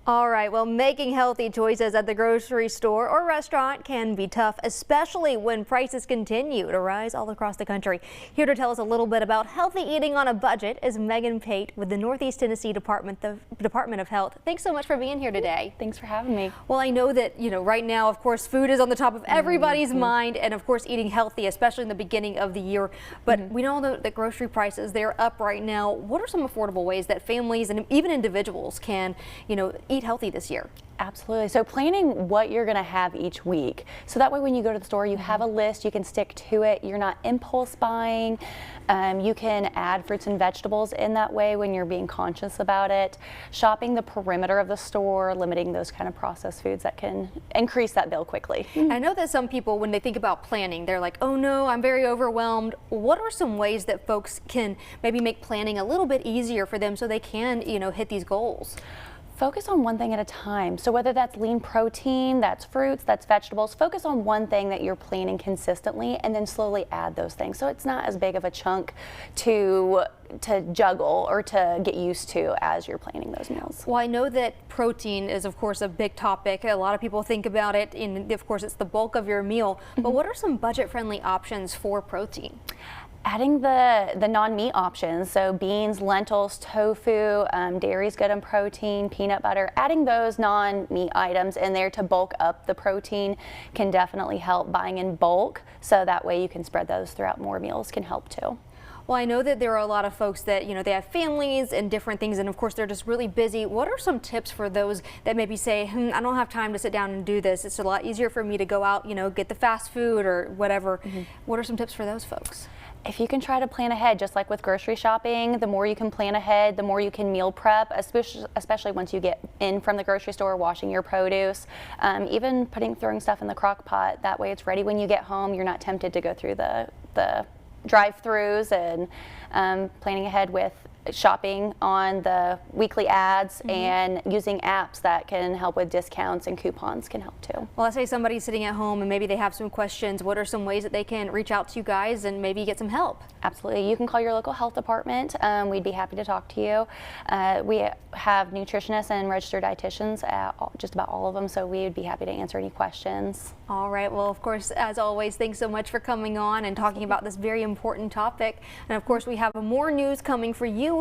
All right, well, making healthy choices at the grocery store or restaurant can be tough, especially when prices continue to rise all across the country. Here to tell us a little bit about healthy eating on a budget is Pate with the Northeast Tennessee Department of Health. Thanks so much for being here today. Thanks for having me. Well, I know that, right now, of course, food is on the top of everybody's mind, and of course, eating healthy, especially in the beginning of the year. But we know that grocery prices, they're up right now. What are some affordable ways that families and even individuals can, eat healthy this year? Absolutely. So planning what you're going to have each week. So that way when you go to the store, you have a list, you can stick to it. You're not impulse buying. You can add fruits and vegetables in that way when you're being conscious about it. Shopping the perimeter of the store, limiting those kind of processed foods that can increase that bill quickly. I know that some people, when they think about planning, they're like, oh no, I'm very overwhelmed. What are some ways that folks can maybe make planning a little bit easier for them so they can, hit these goals? Focus on one thing at a time. So whether that's lean protein, that's fruits, that's vegetables, focus on one thing that you're planning consistently and then slowly add those things. So it's not as big of a chunk to juggle or to get used to as you're planning those meals. Well, I know that protein is, of course, a big topic. A lot of people think about it, and of course, it's the bulk of your meal. But what are some budget-friendly options for protein? Adding the non-meat options, so beans, lentils, tofu, dairy's good on protein, peanut butter. Adding those non-meat items in there to bulk up the protein can definitely help. Buying in bulk, so that way you can spread those throughout more meals, can help too. Well, I know that there are a lot of folks that, they have families and different things, and of course they're just really busy. What are some tips for those that maybe say, I don't have time to sit down and do this. It's a lot easier for me to go out, get the fast food or whatever. What are some tips for those folks? If you can try to plan ahead, just like with grocery shopping, the more you can plan ahead, the more you can meal prep, especially once you get in from the grocery store, washing your produce, even throwing stuff in the crock pot. That way it's ready when you get home. You're not tempted to go through the drive-thrus, and planning ahead with shopping on the weekly ads and using apps that can help with discounts and coupons can help too. Well, let's say somebody's sitting at home and maybe they have some questions. What are some ways that they can reach out to you guys and maybe get some help? Absolutely. You can call your local health department. We'd be happy to talk to you. We have nutritionists and registered dietitians at just about all of them, so we would be happy to answer any questions. All right. Well, of course, as always, thanks so much for coming on and talking about this very important topic. And of course, we have more news coming for you